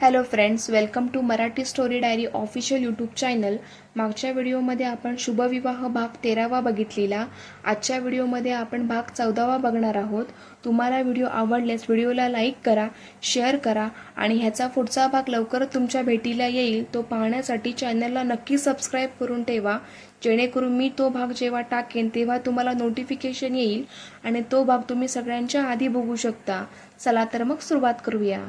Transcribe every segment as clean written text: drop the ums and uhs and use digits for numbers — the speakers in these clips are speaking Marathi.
Hello friends, welcome to Marathi story diary official YouTube channel. मागच्या व्हिडिओमध्ये आपण शुभविवाह भाग 13वा बघितलेला. आजच्या व्हिडिओमध्ये आपण भाग 14वा बघणार आहोत. तुम्हाला व्हिडिओ आवडल्यास व्हिडिओला लाईक करा, शेअर करा आणि ह्याचा पुढचा भाग लवकरच तुमच्या भेटीला येईल. तो पाहण्यासाठी चॅनलला नक्की सबस्क्राईब करून ठेवा, जेणेकरून मी तो भाग जेव्हा टाकेन तेव्हा तुम्हाला नोटिफिकेशन येईल आणि तो भाग तुम्ही सगळ्यांच्या आधी बघू शकता. चला तर मग सुरुवात करूया.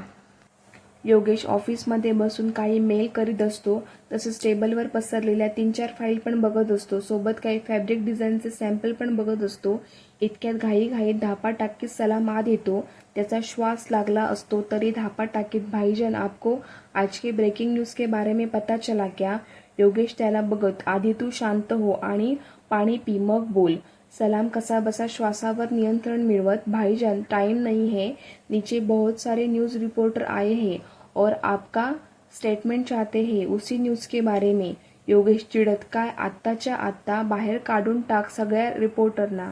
योगेश ऑफिसमध्ये बसून काही मेल करीत असतो, तसेच टेबलवर पसरलेल्या 3-4 फाईल पण बघत असतो. सोबत काही फॅब्रिक डिझाईनचे सॅम्पल पण बघत असतो. इतक्यात घाईघाईत धापा टाकीत सलाम आत येतो. त्याचा श्वास लागला असतो तरी धापा टाकीत, भाईजान आपको आज के ब्रेकिंग न्यूज के बारे में पता चला क्या? योगेश त्याला बघत, आधी तू शांत हो आणि पाणी पी मग बोल. सलाम कसाबसा श्वासावर नियंत्रण मिळवत, भाईजान टाइम नहीं है, नीचे बहुत सारे न्यूज रिपोर्टर आए हैं और आपका स्टेटमेंट चाहते हैं उसी न्यूज के बारे में. योगेश चिडत, काय आत्ताच्या आत्ता बाहेर काढून टाक सगळ्या रिपोर्टरना.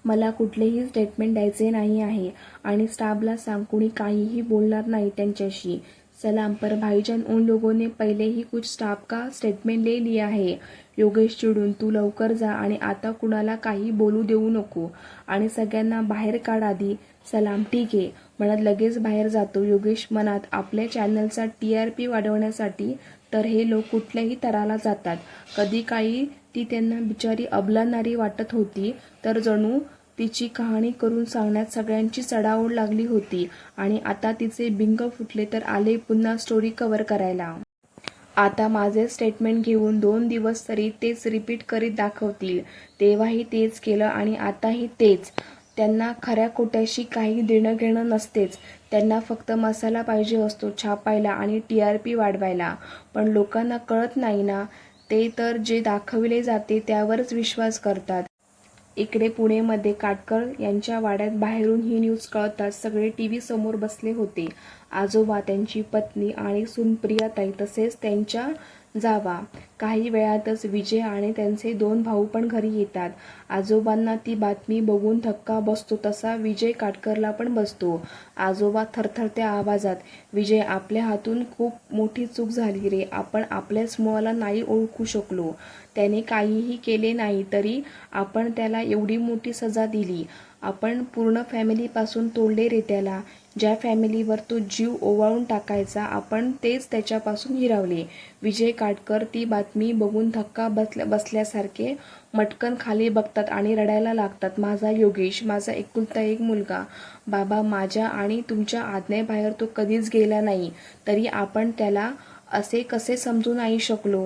मला कुठलेही स्टेटमेंट द्यायचे नाही आहे आणि स्टाफला सांग कुणी काहीही बोलणार नाही त्यांच्याशी. सलाम, पर भाईजान उन लोगों ने पहले ही कुछ स्टाफ का स्टेटमेंट ले लिया है. योगेश चिडून, तू लवकर जा आणि आता कुणाला काही बोलू देऊ नको आणि सगळ्यांना बाहेर काढ आधी. सलाम, ठीक आहे म्हणत लगेच बाहेर जातो. योगेश मनात, आपल्या चॅनलचा TRP वाढवण्यासाठी तर हे लोक कुठल्याही तराला जातात. कधी काही ती त्यांना बिचारी अबलानारी वाटत होती, तर जणू तिची कहाणी करून सांगण्यात सगळ्यांची चढाओढ लागली होती आणि आता तिचे बिंग फुटले तर आले पुन्हा स्टोरी कव्हर करायला. आता माझे स्टेटमेंट घेऊन 2 दिवस तरी तेच रिपीट करीत दाखवतील. तेव्हाही तेच केलं आणि आताही तेच. त्यांना खऱ्या खोट्याशी काही देणं घेणं नसतेच. त्यांना फक्त मसाला पाहिजे असतो छापायला आणि TRP वाढवायला. पण लोकांना कळत नाही ना, ते तर जे दाखविले जाते त्यावरच विश्वास करतात. इकडे पुणेमध्ये काटकर यांच्या वाड्यात बाहेरून ही न्यूज कळताच सगळे TV समोर बसले होते. आजोबा, त्यांची पत्नी आणि सून प्रियाताई, तसेच त्यांच्या जावा. काही वेळातच विजय आणि त्यांचे 2 भाऊ पण घरी येतात. आजोबांना ती बातमी बघून धक्का बसतो तसा विजय काटकरला पण बसतो. आजोबा थरथरत्या आवाजात, विजय, आपल्या हातून खूप मोठी चूक झाली रे. आपण आपल्याच मुलाला नाही ओळखू शकलो. त्याने काहीही केले नाही तरी आपण त्याला एवढी मोठी सजा दिली. आपण पूर्ण फॅमिलीपासून तोडले रे त्याला. ज्या फॅमिलीवर तो जीव ओवाळून टाकायचा आपण तेच त्याच्यापासून हिरावले. विजय काटकर ती बातमी बघून धक्का बसल्यासारखे मटकन खाली बघतात आणि रडायला लागतात. माझा योगेश, माझा एकुलता एक मुलगा. बाबा, माझ्या आणि तुमच्या आज्ञेबाहेर तो कधीच गेला नाही, तरी आपण त्याला असे कसे समजू नाही शकलो?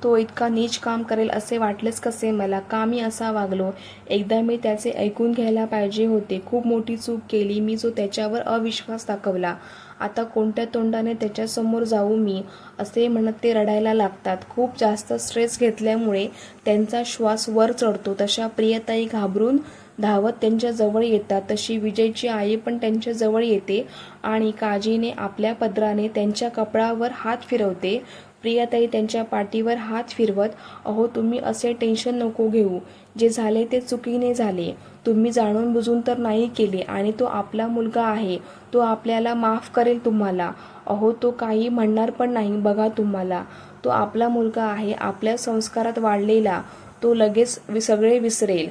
तो इतका नीच काम करेल असे वाटलेच कसे मला? का मी असा वागलो? एकदा मी त्याचे ऐकून घ्यायला पाहिजे होते. खूप मोठी चूक केली मी, जो त्याच्यावर अविश्वास दाखवला. आता कोणत्या तोंडाने त्याच्यासमोर जाऊ मी? असे म्हणत ते रडायला लागतात. खूप जास्त स्ट्रेस घेतल्यामुळे त्यांचा श्वास वर चढतो. तशा प्रियताई घाबरून धावत त्यांच्या जवळ येतात. तशी विजयची आई पण त्यांच्या जवळ येते आणि काळजीने आपल्या पदराने त्यांच्या कपडावर हात फिरवते. प्रियाताई त्यांच्या पाठीवर हात फिरवत, अहो तुम्ही असे टेन्शन नको घेऊ. जे झाले ते चुकीने झाले. तुम्ही जाणून बुजून तर नाही केले आणि तो आपला मुलगा आहे. तो आपल्याला माफ करेल तुम्हाला. अहो तो काही म्हणणार पण नाही बघा तुम्हाला. तो आपला मुलगा आहे, आपल्या संस्कारात वाढलेला. तो लगेच सगळे विसरेल.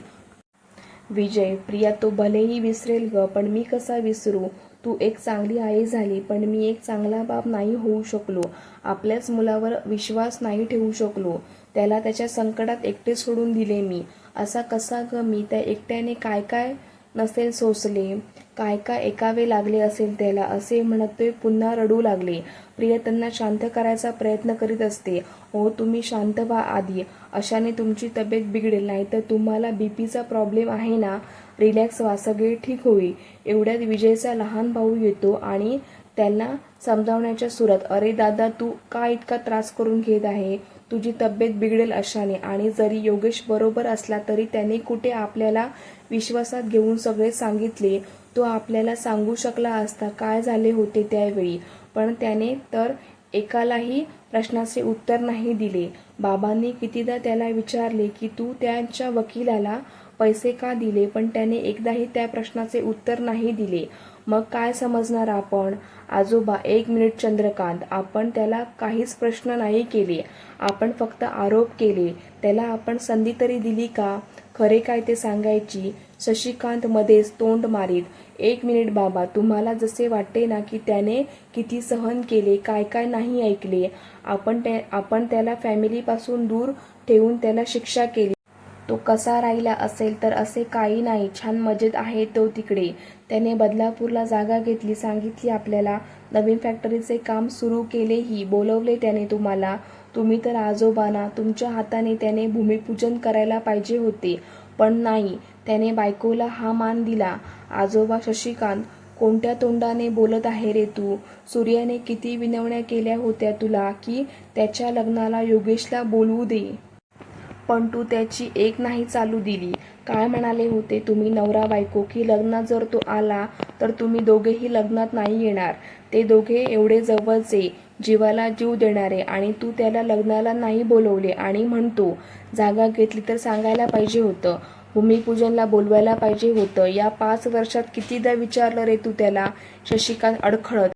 विजय, प्रिया, तो भलेही विसरेल ग, पण मी कसा विसरू? तू एक चांगली आई झाली, पण मी एक चांगला बाप नाही होऊ शकलो. आपल्याच मुलावर विश्वास नाही ठेवू शकलो. त्याला त्याच्या संकटात एकटे सोडून दिले मी. असा कसा ग मी? त्या एकट्याने काय काय नसेल सोसले, काय काय ऐकावे लागले असेल त्याला. असे म्हणत ते पुन्हा रडू लागले. प्रिया त्यांना शांत करायचा प्रयत्न करीत असते. हो तुम्ही शांत व्हा आधी, अशाने तुमची तब्येत बिघडेल. नाहीतर तुम्हाला BPचा प्रॉब्लेम आहे ना. रिलॅक्स व्हा, सगळे ठीक होईल. एवढ्यात विजयचा लहान भाऊ येतो आणि त्यांना समजावण्याच्या सुरात, अरे दादा, तू का इतका त्रास करून घेत आहे? तुझी तब्येत बिघडेल अशाने. आणि जरी योगेश बरोबर असला तरी त्याने कुठे आपल्याला विश्वासात घेऊन सगळे सांगितले? तो आपल्याला सांगू शकला असता काय झाले होते त्यावेळी, पण त्याने तर एकालाही प्रश्नाचे उत्तर नाही दिले. बाबांनी कितीदा त्याला विचारले की तू त्यांच्या वकिलाला पैसे का दिले, पण त्याने एकदाही त्या प्रश्नाचे उत्तर नाही दिले. मग काय समजणार आपण? आजोबा 1 मिनिट चंद्रकांत, आपण त्याला काहीच प्रश्न नाही केले, आपण फक्त आरोप केले. त्याला आपण संधी तरी दिली का खरे काय ते सांगायची? शशिकांत मध्येच तोंड मारीत, 1 मिनिट बाबा, तुम्हाला जसे वाटते ना की त्याने किती सहन केले, काय काय नाही ऐकले. आपण त्याला फॅमिलीपासून दूर ठेवून त्याला शिक्षा केली. तो कसा राहिला असेल तर असे काही नाही, छान मजेत आहे तो तिकडे. त्याने बदलापूरला जागा घेतली, सांगितली आपल्याला, नवीन फॅक्टरीचे काम सुरू केलेही, बोलवले त्याने तुम्हाला. तुम्ही तर आजोबांना तुमच्या हाताने त्याने भूमिपूजन करायला पाहिजे होते, पण नाही, त्याने बायकोला हा मान दिला. आजोबा शशिकांत, कोणत्या तोंडाने बोलत आहे रे तू? सूर्याने किती विनवण्या केल्या होत्या तुला की त्याच्या लग्नाला योगेशला बोलवू दे, पण तू त्याची एक नाही चालू दिली. काय म्हणाले होते तुम्ही नवरा बायको की लग्नात जर तो आला तर तुम्ही दोघेही लग्नात नाही येणार. ते दोघे एवढे जवळचे, जीवाला जीव देणारे, आणि तू त्याला लग्नाला नाही बोलवले आणि म्हणतो जागा घेतली तर सांगायला पाहिजे होतं, भूमिपूजनला बोलवायला पाहिजे होतं. या 5 वर्षात कितीदा विचारलं रे तू त्याला? शशिकांत अडखळत,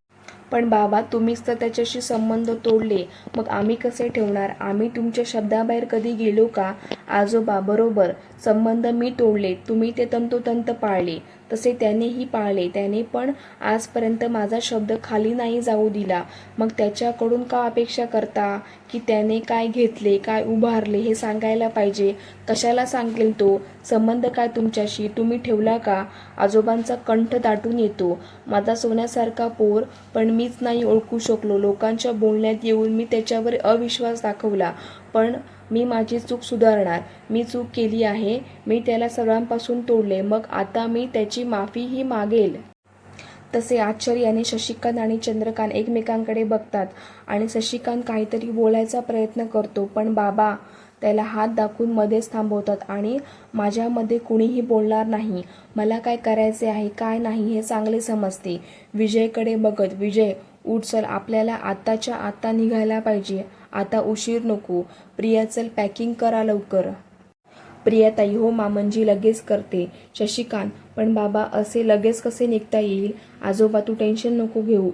पण बाबा तुम्हीच तर त्याच्याशी संबंध तोडले, मग आम्ही कसे ठेवणार? आम्ही तुमच्या शब्दाबाहेर कधी गेलो का? आजोबा बरोबर, संबंध मी तोडले, तुम्ही ते तंतोतंत पाळले, तसे त्यानेही पाळले. त्याने पण आजपर्यंत माझा शब्द खाली नाही जाऊ दिला. मग त्याच्याकडून का अपेक्षा करता की त्याने काय घेतले, काय उभारले हे सांगायला पाहिजे? कशाला सांगेल तो? संबंध काय तुमच्याशी तुम्ही ठेवला का? आजोबांचा कंठ दाटून येतो. माझा सोन्यासारखा पोर, पण मीच नाही ओळखू शकलो. लोकांच्या बोलण्यात येऊन मी त्याच्यावर अविश्वास दाखवला, पण मी माझी चूक सुधारणार. मी चूक केली आहे, मी त्याला सगळ्यांपासून तोडले, मग आता मी त्याची माफीही मागेल. तसे आश्चर्याने शशिकांत आणि चंद्रकांत एकमेकांकडे बघतात आणि शशिकांत काहीतरी बोलायचा प्रयत्न करतो, पण बाबा त्याला हात दाखवून मध्येच थांबवतात आणि माझ्यामध्ये कुणीही बोलणार नाही. मला काय करायचे आहे काय नाही हे चांगले समजते. विजयकडे बघत, विजय उठ, चल, आपल्याला आत्ताच्या आत्ता निघायला पाहिजे, आता उशीर नको. प्रिया चल, पॅकिंग करा लवकर. प्रियाताई, हो मामंजी, लगेच करते. शशिकांत, पण बाबा असे लगेच कसे निघता येईल? आजोबा तू टेन्शन नको घेऊ,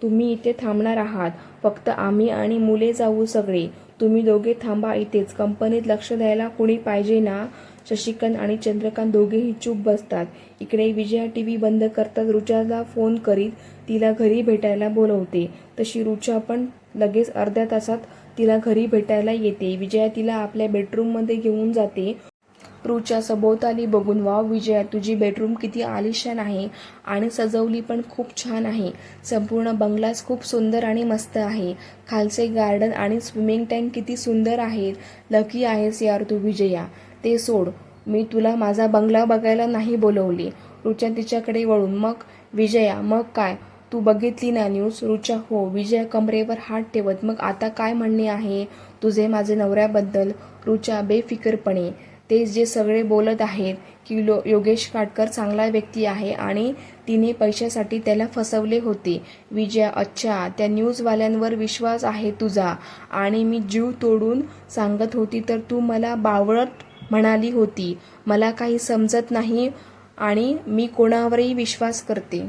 तुम्ही इथे थांबणार आहात, फक्त आम्ही आणि मुले जाऊ सगळे, तुम्ही दोघे थांबा इथेच, कंपनीत लक्ष द्यायला कुणी पाहिजे ना. शशिकांत आणि चंद्रकांत दोघेही चूप बसतात. इकडे विजया टीव्ही बंद करतात रुचाला फोन करीत तिला घरी भेटायला बोलवते. तशी रुचा पण लगेच अर्ध्या तासात तिला घरी भेटायला येते. विजया तिला आपल्या बेडरूममध्ये घेऊन जाते. रुचा सभोवताली बघून, वाव विजया, तुझी बेडरूम किती आलिशान आहे आणि सजवली पण खूप छान आहे. संपूर्ण बंगलाच खूप सुंदर आणि मस्त आहे. खालचे गार्डन आणि स्विमिंग टँक किती सुंदर आहेत. लकी आहेस यार तू विजया. ते सोड, मी तुला माझा बंगला बघायला नाही बोलवले. रुचा तिच्याकडे वळून, मग विजया, मग काय, तू बघितली ना न्यूज? रुचा, हो. विजया कमरेवर हात ठेवत, मग आता काय म्हणणे आहे तुझे माझे नवऱ्याबद्दल? रुचा बेफिकरपणे, ते जे सगळे बोलत आहेत की योगेश काटकर चांगला व्यक्ती आहे आणि तिने पैशासाठी त्याला फसवले होते. विजया, अच्छा, त्या न्यूजवाल्यांवर विश्वास आहे तुझा, आणि मी जीव तोडून सांगत होती तर तू मला बावळट म्हणाली होती. मला काही समजत नाही आणि मी कोणावरही विश्वास करते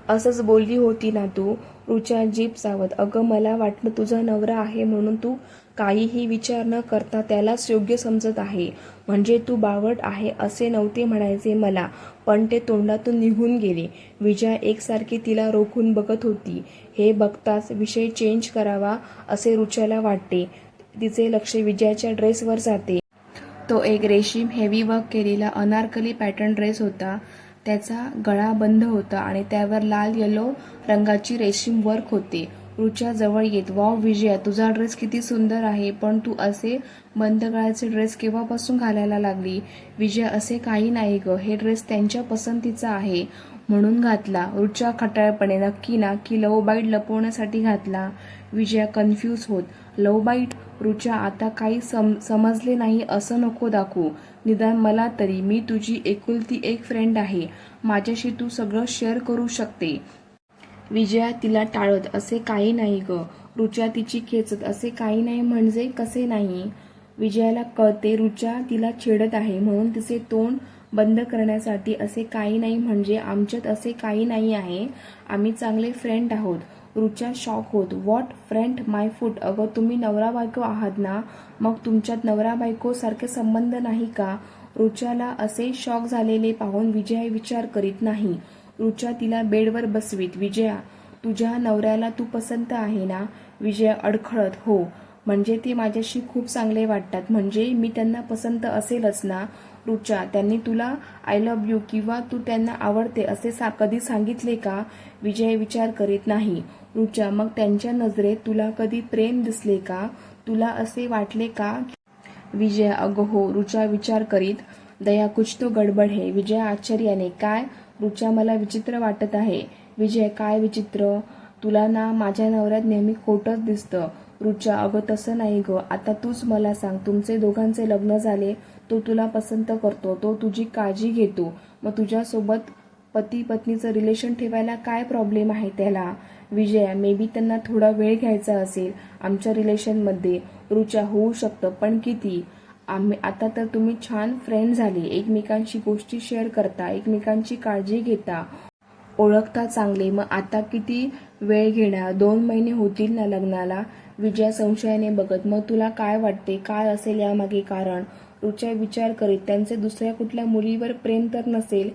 असंच बोलली होती ना तू? रुचा जीभ चावत, अगं मला वाटलं तुझा नवरा आहे म्हणून तू काहीही विचार न करता त्यालाच योग्य समजत आहे, म्हणजे तू बावळट आहे असे नव्हते म्हणायचे मला, पण ते तोंडातून निघून गेले. विजया एकसारखी तिला रोखून बघत होती. हे बघताच विषय चेंज करावा असे रुचाला वाटते. तिचे लक्ष विजयाच्या ड्रेसवर जाते. तो एक रेशीम हेवी वर्क केलेला अनारकली पॅटर्न ड्रेस होता. त्याचा गळा बंद होता आणि त्यावर लाल येलो रंगाची रेशीम वर्क होते. रुचा जवळ येत, वाव विजया, तुझा ड्रेस किती सुंदर आहे, पण तू असे बंद गळ्याचे ड्रेस केव्हापासून घालायला लागली? विजया, असे काही नाही ग, हे ड्रेस त्यांच्या पसंतीचा आहे म्हणून घातला. रुचा खटाळपणे, नक्की ना की लव बाईट लपवण्यासाठी घातला? विजया कन्फ्यूज होत, लव बाईट? रुचा, आता काही समजले नाही असं नको दाखवू, निदान मला तरी. मी तुझी एकुलती एक फ्रेंड आहे, माझ्याशी तू सगळं शेअर करू शकते. विजया तिला टाळत, असे काही नाही ग. रुचा तिची खेचत, असे काही नाही म्हणजे कसे नाही? विजयाला कळते रुचा तिला छेडत आहे म्हणून तिचे तोंड बंद करण्यासाठी असे काही नाही, म्हणजे आमच्यात असे काही नाही आहे, आम्ही चांगले फ्रेंड आहोत. रुचा शॉक होत. व्हॉट फ्रेंड माय फूट? अगं तुम्ही नवरा बायको आहात ना, मग तुमच्यात नवरा बायको सारखे संबंध नाही का? रुचाला असे शॉक झालेले पाहून विजया विचार करीत नाही. रुचा तिला बेडवर बसवीत. विजया, तुझ्या नवऱ्याला तू पसंत आहे ना? विजया अडखळत. हो. म्हणजे ते माझ्याशी खूप चांगले वाटतात, म्हणजे मी त्यांना पसंत असेलच ना? रुचा, त्यांनी तुला आय लव्ह यू किंवा तू त्यांना आवडते असे कधी सांगितले का? विजय विचार करीत नाही. रुचा, मग त्यांच्या नजरेत तुला कधी प्रेम दिसले का? तुला असे वाटले का? विजय, अगं हो. रुचा विचार करीत. दया, कुछ तो गडबड है. विजय आश्चर्याने. काय? रुचा, मला विचित्र वाटत आहे. विजय, काय विचित्र? तुला ना माझ्या नवऱ्यात नेहमी खोटंच दिसतं. रुचा, अगं तसं नाही ग. आता तूच मला सांग, तुमचे दोघांचे लग्न झाले, तो तुला पसंत करतो, तो तुझी काळजी घेतो, मग तुझ्यासोबत पती पत्नीचं रिलेशन ठेवायला काय प्रॉब्लेम आहे त्याला? विजया, मे बी त्यांना थोडा वेळ घ्यायचा असेल आमच्या रिलेशनमध्ये. रुचा, होऊ शकतं, पण किती? आता तर तुम्ही छान फ्रेंड झाले, एकमेकांशी गोष्टी शेअर करता, एकमेकांची काळजी घेता, ओळखता चांगले, मग आता किती वेळ घेणार? 2 महिने होतील ना लग्नाला? विजया संशयाने बघत. मग तुला काय वाटते, काय असेल यामागे कारण? रुचा विचार करीत. त्यांचे दुसऱ्या कुठल्या मुलीवर प्रेम तर नसेल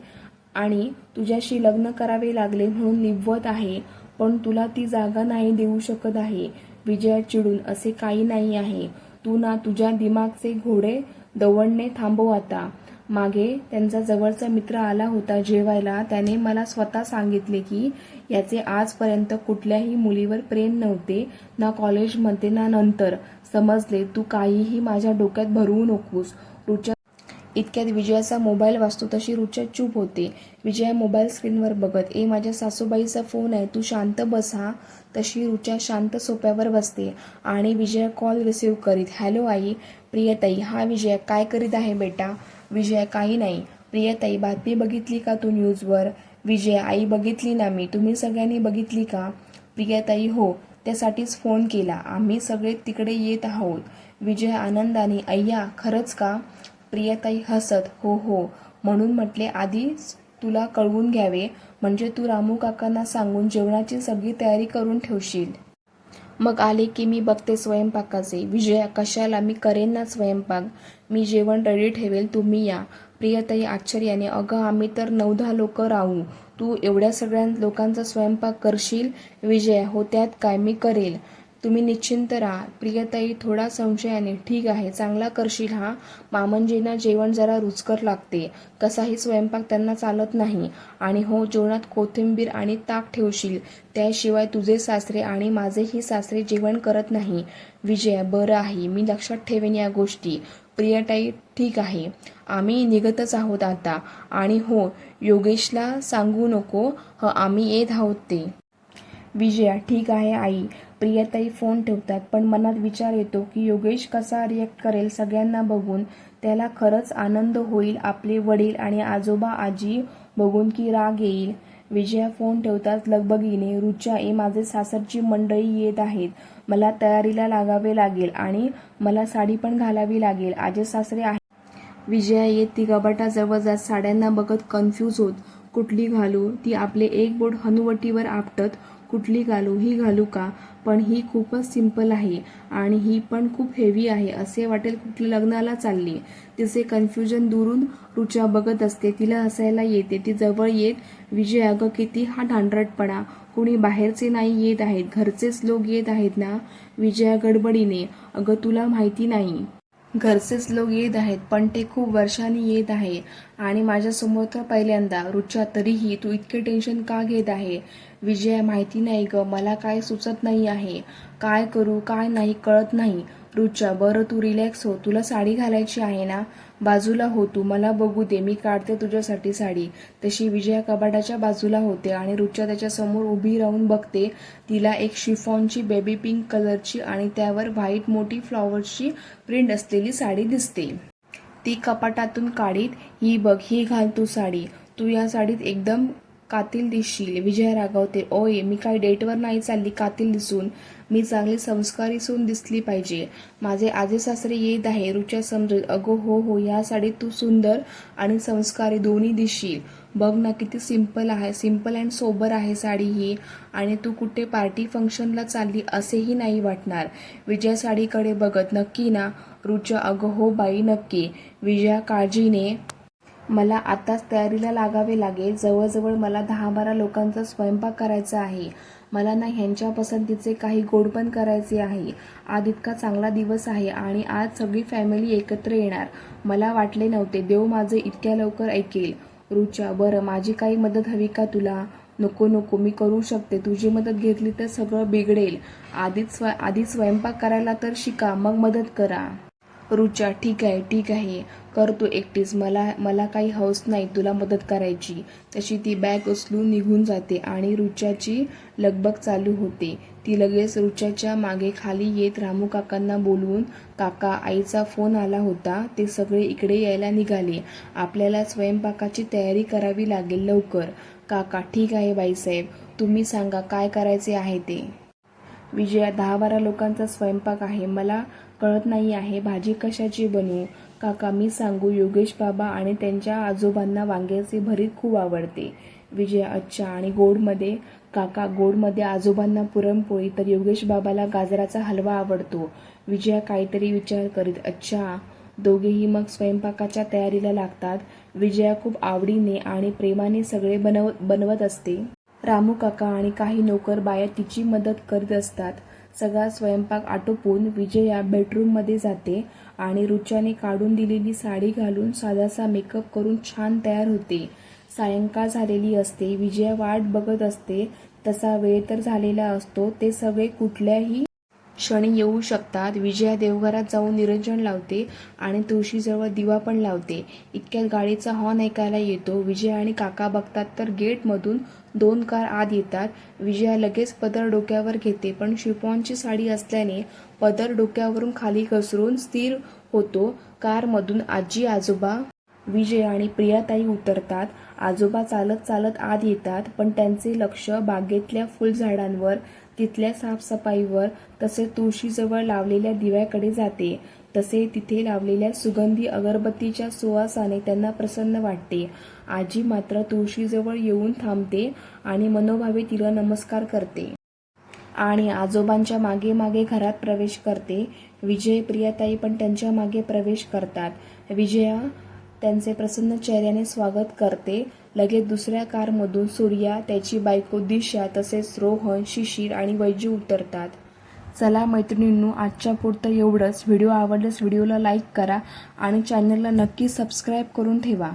आणि तुझ्याशी लग्न करावे लागले म्हणून निभवत आहे, पण तुला ती जागा नाही देऊ शकत आहे. विजया चिडून. असे काही नाही आहे. तू ना तुझ्या दिमागचे घोडे दवडणे थांबव आता. मागे त्यांचा जवळचा मित्र आला होता जेवायला, त्याने मला स्वतः सांगितले की याचे आजपर्यंत कुठल्याही मुलीवर प्रेम नव्हते, ना कॉलेजमध्ये ना नंतर. समजले? तू काहीही माझ्या डोक्यात भरवू नकोस. रुचा इतक्यात विजयाचा मोबाईल वाजतो, तशी रुचा चूप होते. विजया मोबाईल स्क्रीनवर बघत. माझ्या सासूबाईचा फोन आहे, तू शांत बस हा. तशी रुचा शांत सोप्यावर बसते आणि विजया कॉल रिसीव्ह करीत. हॅलो आई. प्रियताई. हा विजया, काय करीत आहे बेटा? विजया, काही नाही. प्रियताई, बातमी बघितली का तू न्यूजवर? विजया, आई बघितली ना मी. तुम्ही सगळ्यांनी बघितली का? प्रियताई, हो, त्यासाठीच फोन केला, आम्ही सगळे तिकडे येत आहोत. विजय आनंदाने. अय्या, खरंच का? प्रियताई हसत. हो हो, म्हणून म्हटले आधीच तुला कळवून घ्यावे, म्हणजे तू रामू काकांना सांगून जेवणाची सगळी तयारी करून ठेवशील. मग आले की मी बघते स्वयंपाकाचे. विजया, कशाला? मी करेन ना स्वयंपाक, मी जेवण रेडी ठेवेल, तुम्ही या. प्रियताई आश्चर्याने. अगं आम्ही तर 9-10 लोक राहू, तू एवढ्या सगळ्या लोकांचा स्वयंपाक करशील? विजया, हो त्यात काय, मी करेल, तुम्ही निश्चिंत राहा. प्रियताई थोडा संशयाने. ठीक आहे, चांगला करशील हा. मामंजींना जेवण जरा रुचकर लागते, कसाही स्वयंपाक त्यांना चालत नाही. आणि हो, जेवणात कोथिंबीर आणि ताक ठेवशील, त्याशिवाय तुझे सासरे आणि माझेही सासरे जेवण करत नाही. विजया, बरं आहे, मी लक्षात ठेवेन या गोष्टी. प्रियताई, ठीक आहे, आम्ही निघतच आहोत आता. आणि हो, योगेशला सांगू नको आम्ही येत आहोत ते. विजया, ठीक आहे आई. प्रियताई फोन ठेवतात, पण मनात विचार येतो की योगेश कसा रिॲक्ट करेल सगळ्यांना बघून. त्याला खरंच आनंद होईल आपले वडील आणि आजोबा आजी बघून की राग येईल? विजया फोन ठेवतात लगबगीने. रुचा, माझे सासरची मंडळी येत आहेत, मला तयारीला लागावे लागेल आणि मला साडी पण घालावी लागेल, आजे सासरे आहेत. विजया येत ती कपाटाजवळ जात साड्यांना बघत कन्फ्यूज होत. कुठली घालू? ती आपले एक बोट हनुवटीवर आपटत. कुठली घालू? ही घालू का? पण ही खूपच सिंपल आहे आणि ही पण खूप हेवी आहे, असे वाटेल कुठल्या लग्नाला चालली. तिचे कन्फ्युजन दुरून रुचा बघत असते. तिला हसायला येते. ती जवळ येत. विजय, अगं किती हा ढांढरटपणा, कोणी बाहेरचे नाही येत आहेत, घरचेच लोक येत आहेत ना? विजया गडबडीने. अगं तुला माहिती नाही, घरचेच लोक येत आहेत, पण ते खूप वर्षांनी येत आहे आणि माझ्यासमोर तर पहिल्यांदा. रुचा, तरीही तू इतके टेन्शन का घेत आहे? विजया, माहिती नाही ग, मला काय सुचत नाही आहे, काय करू काय नाही कळत नाही. रुचा, बरं तू रिलॅक्स हो, तुला साडी घालायची आहे ना? बाजूला हो तू, मला बघू दे, मी काढते तुझ्यासाठी साडी. तशी विजया कपाटाच्या बाजूला होते आणि रुचा त्याच्यासमोर उभी राहून बघते. तिला एक शिफॉनची बेबी पिंक कलरची आणि त्यावर व्हाईट मोठी फ्लॉवर्सची प्रिंट असलेली साडी दिसते. ती कपाटातून काढीत. ही बघ, ही घाल तू साडी, तू या साडीत एकदम कातील दिसशील. विजया रागावते. ओय, मी काही डेटवर नाही चालली कातील दिसून. मी चांगली संस्कारी सून दिसली पाहिजे. माझे आजे सासरे येत आहे. रुचा समजेल. अगो हो हो, ह्या साडीत तू सुंदर आणि संस्कारी दोन्ही दिसशील. बघ ना किती सिंपल आहे, सिंपल अँड सोबर आहे साडी ही. आणि तू कुठे पार्टी फंक्शनला चालली असेही नाही वाटणार. विजया साडीकडे बघत. नक्की ना? रुचा. अगं हो बाई नक्की. विजया काळजीने. मला आताच तयारीला लागावे लागेल. जवळजवळ मला 10-12 लोकांचा स्वयंपाक करायचा आहे. मला ना ह्यांच्या पसंतीचे काही गोड पण करायचे आहे. आज इतका चांगला दिवस आहे आणि आज सगळी फॅमिली एकत्र येणार. मला वाटले नव्हते देव माझे इतक्या लवकर ऐकेल. रुचा. बरं, माझी काही मदत हवी का तुला? नको नको, मी करू शकते. तुझी मदत घेतली तर सगळं बिघडेल. आधी स्वयंपाक करायला तर शिका, मग मदत करा. रुचा. ठीक आहे, कर तू एकटीच. मला काही हौस नाही तुला मदत करायची. तशी ती बॅग उचलून निघून जाते आणि रुचाची लगबग चालू होते. ती लगेच रुचाच्या मागे खाली येत रामू काकांना बोलवून, काका, आईचा फोन आला होता. ते सगळे इकडे यायला निघाले. आपल्याला स्वयंपाकाची तयारी करावी लागेल लवकर. काका. ठीक आहे बाईसाहेब, तुम्ही सांगा काय करायचे आहे ते. विजया. 10-12 लोकांचा स्वयंपाक आहे. मला कळत नाही आहे भाजी कशाची बनवू. काका. मी सांगू. योगेश बाबा आणि त्यांच्या आजोबांना वांग्याचे भरीत खूप आवडते. विजया. अच्छा, आणि गोडमध्ये? काका. गोडमध्ये आजोबांना पुरणपोळी तर योगेश बाबाला गाजराचा हलवा आवडतो. विजया काहीतरी विचार करीत. अच्छा. दोघेही मग स्वयंपाकाच्या तयारीला लागतात. विजया खूप आवडीने आणि प्रेमाने सगळे बनवत असते. रामू काका आणि काही नोकर बाया तिची मदत करीत असतात. सगळा स्वयंपाक आटोपून विजया बेडरूममध्ये जाते आणि रुचाने काढून दिलेली साडी घालून साधासा मेकअप करून छान तयार होते. सायंकाळ झालेली असते. विजया वाट बघत असते. तसा वेळ तर झालेला असतो. ते सगळे कुठल्याही क्षणी येऊ शकतात. विजया देवघरात जाऊन निरंजन लावते आणि तुळशीजवळ दिवा पण लावते. इतक्यात गाडीचा हॉर्न ऐकायला येतो. विजया आणि काका बघतात तर गेटमधून 2 कार आत येतात. विजया लगेच पदर डोक्यावर घेते, पण शिफॉनची साडी असल्याने पदर डोक्यावरून खाली घसरून स्थिर होतो. कारमधून आजी आजोबा विजया आणि प्रियाताई उतरतात. आजोबा चालत चालत आत येतात, पण त्यांचे लक्ष बागेतल्या फुलझाडांवर, तिथल्या साफसफाईवर, तसेच तुळशीजवळ लावलेल्या दिव्याकडे जाते. तसे तिथे लावलेल्या सुगंधी अगरबत्तीच्या सुवासाने त्यांना प्रसन्न वाटते. आजी मात्र तुळशीजवळ येऊन थांबते आणि मनोभावे तिला नमस्कार करते आणि आजोबांच्या मागे मागे घरात प्रवेश करते. विजय प्रियाताई पण त्यांच्या मागे प्रवेश करतात. विजया त्यांचे प्रसन्न चेहऱ्याने स्वागत करते. लगेच दुसऱ्या कारमधून सूर्या, त्याची बायको दिशा, तसेच रोहन, शिशिर आणि वैजू उतरतात. चला मैत्रिणींनो, आजच्या पुरतं एवढंच. व्हिडिओ आवडल्यास व्हिडिओला लाईक करा आणि चॅनलला नक्की सबस्क्राईब करून ठेवा.